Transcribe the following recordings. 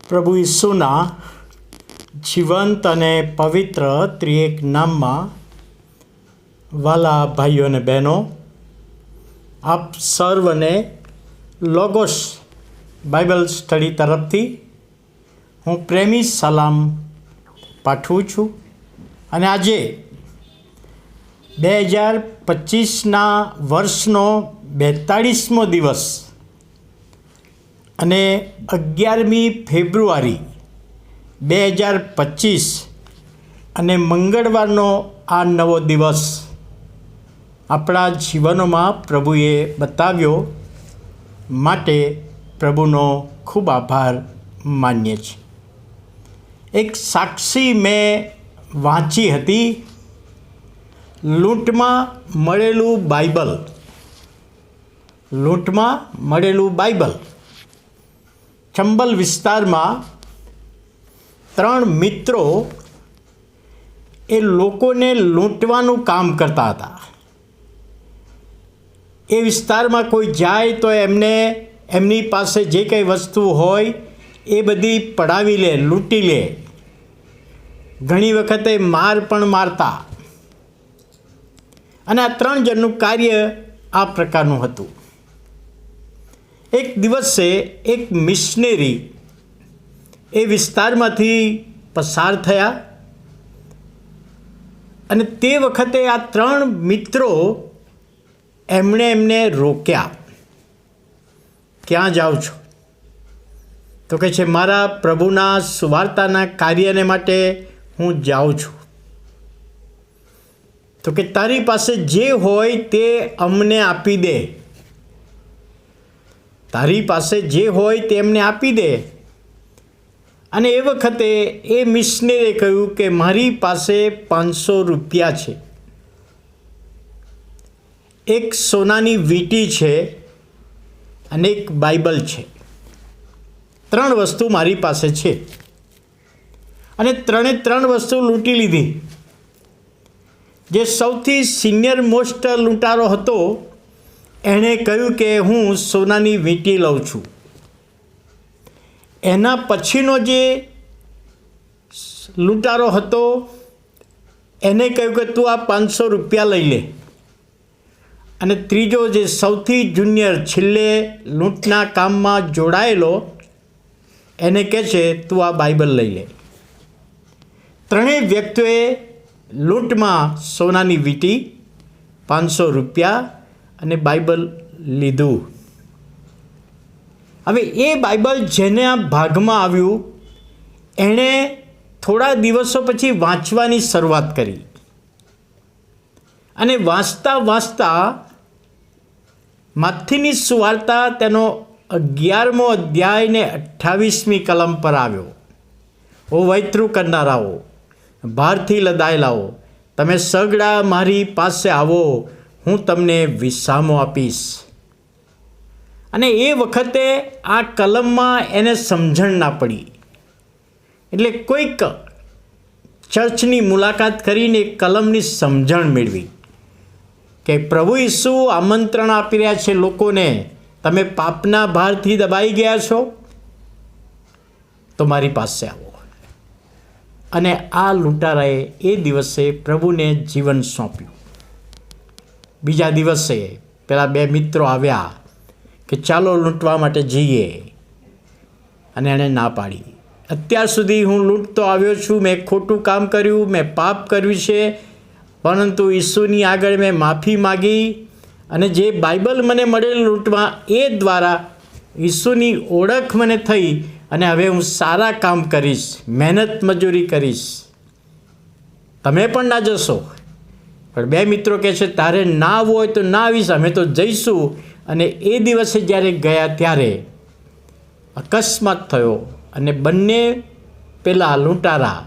પ્રભુ ઈસુના જીવંત અને પવિત્ર ત્રિએક નામમાં વાલા ભાઈઓ અને બહેનો, આપ સર્વને લોગોસ બાઇબલ સ્ટડી તરફથી હું પ્રેમી સલામ પાઠવું છું. અને આજે 2025ના વર્ષનો 42મો દિવસ અને 11મી ફેબ્રુઆરી 2025 અને મંગળવારનો આ નવો દિવસ આપણા જીવનોમાં પ્રભુએ બતાવ્યો માટે પ્રભુનો ખૂબ આભાર માનીએ છીએ. એક સાક્ષી મેં વાંચી હતી, લૂંટમાં મળેલું બાઇબલ. ચંબલ વિસ્તારમાં 3 મિત્રો એ લોકોને લૂંટવાનું કામ કરતા હતા. એ વિસ્તારમાં કોઈ જાય તો એમની પાસે જે કંઈ વસ્તુ હોય એ બધી પડાવી લે, લૂંટી લે. ઘણી વખતે માર પણ મારતા. અને આ 3 જણનું કાર્ય આ પ્રકારનું હતું. એક દિવસે એક મિશનરી એ વિસ્તારમાંથી પસાર થયા અને તે વખતે આ 3 મિત્રો એમને રોક્યા. ક્યાં જાઓ છો? તો કહે છે, મારા પ્રભુના સુવાર્તાના કાર્યને માટે હું જાઉં છું. તો કે તારી પાસે જે હોય તે અમને આપી દે. તારી પાસે જે હોય તે એમને આપી દે. અને એ વખતે એ મિશનરે કહ્યું કે મારી પાસે 500 રૂપિયા છે, એક સોનાની વીંટી છે અને એક બાઇબલ છે. 3 વસ્તુ મારી પાસે છે. અને 3 વસ્તુ લૂંટી લીધી. જે સૌથી સિનિયર મોસ્ટ લૂંટારો હતો એણે કહ્યું કે હું સોનાની વીંટી લઉં છું. એના પછીનો જે લૂંટારો હતો એને કહ્યું કે તું આ 500 રૂપિયા લઈ લે. અને ત્રીજો જે સૌથી જુનિયર છેલ્લે લૂંટના કામમાં જોડાયેલો એને કહે છે તું આ બાઇબલ લઈ લે. 3 વ્યક્તિઓએ લૂંટમાં સોનાની વીંટી, 500 રૂપિયા અને બાઇબલ લીધું. હવે એ બાઇબલ જેને આ ભાગમાં આવ્યું એણે થોડા દિવસો પછી વાંચવાની શરૂઆત કરી. અને વાંચતા માથીની સુવાર્તા તેનો 11મો અધ્યાય ને 28મી કલમ પર આવ્યો. ઓ વૈતરું કરનારાઓ, ભારથી લદાયેલાઓ, તમે સગડા મારી પાસે આવો, હું તમને વિસામો આપીશ. અને એ વખતે આ કલમમાં એને સમજણ ના પડી. એટલે કોઈક ચર્ચની મુલાકાત કરીને કલમની સમજણ મેળવી કે પ્રભુ ઈસુ આમંત્રણ આપી રહ્યા છે લોકોને, તમે પાપના ભારથી દબાઈ ગયા છો તો મારી પાસે આવો. અને આ લૂંટારાએ એ દિવસે પ્રભુને જીવન સોંપ્યું. બીજા દિવસે પેલા 2 મિત્રો આવ્યા કે ચાલો લૂંટવા માટે જઈએ, અને એણે ના પાડી. અત્યાર સુધી હું લૂંટતો આવ્યો છું, મેં ખોટું કામ કર્યું, મેં પાપ કર્યું છે, પરંતુ ઈસુની આગળ મેં માફી માગી. અને જે બાઇબલ મને મળેલ લૂંટમાં એ દ્વારા ઈસુની ઓળખ મને થઈ. અને હવે હું સારા કામ કરીશ, મહેનત મજૂરી કરીશ. તમે પણ ના જશો? પણ 2 મિત્રો કહે છે તારે ના આવવું હોય તો ના આવીશ, અમે તો જઈશું. અને એ દિવસે જ્યારે ગયા ત્યારે અકસ્માત થયો અને બંને પેલા લૂંટારા,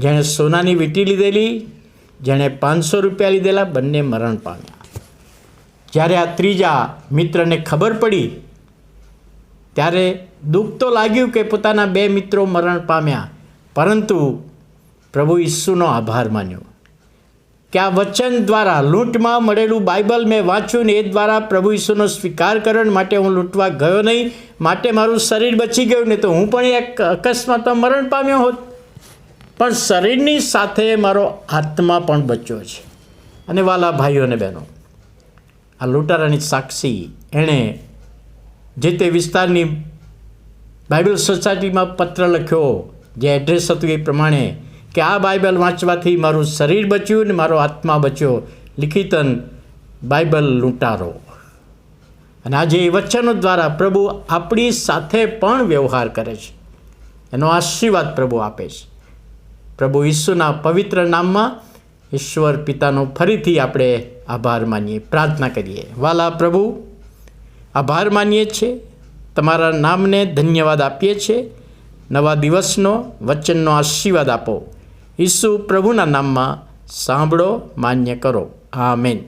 જેણે સોનાની વીંટી લીધેલી, જેણે 500 રૂપિયા લીધેલા, બંને મરણ પામ્યા. જ્યારે આ ત્રીજા મિત્રને ખબર પડી ત્યારે દુઃખ તો લાગ્યું કે પોતાના 2 મિત્રો મરણ પામ્યા, પરંતુ પ્રભુ ઈસુનો આભાર માન્યો. કે આ વચન દ્વારા લૂંટમાં મળેલું બાઇબલ મેં વાંચ્યું ને એ દ્વારા પ્રભુ ઈસુનો સ્વીકાર કર્યો ને માટે હું લૂંટવા ગયો નહીં, માટે મારું શરીર બચી ગયું, ને તો હું પણ એક અકસ્માતમાં મરણ પામ્યો હોત. પણ શરીરની સાથે મારો આત્મા પણ બચ્યો છે. અને વાલા ભાઈઓ અને બહેનો, આ લૂંટારાની સાક્ષી એણે જે તે વિસ્તારની બાઇબલ સોસાયટીમાં પત્ર લખ્યો, જે એડ્રેસ હતું એ પ્રમાણે, કે આ બાઇબલ વાંચવાથી મારું શરીર બચ્યું ને મારો આત્મા બચ્યો. લિખિતન બાઇબલ લૂંટારો. અને આજે એ વચનો દ્વારા પ્રભુ આપણી સાથે પણ વ્યવહાર કરે છે. એનો આશીર્વાદ પ્રભુ આપે છે. પ્રભુ ઈસુના પવિત્ર નામમાં ઈશ્વર પિતાનો ફરીથી આપણે આભાર માનીએ, પ્રાર્થના કરીએ. વાલા પ્રભુ, આભાર માનીએ છીએ, તમારા નામને ધન્યવાદ આપીએ છીએ. નવા દિવસનો વચનનો આશીર્વાદ આપો. ઈસુ પ્રભુના નામમાં સાંભળો, માન્ય કરો. આમેન.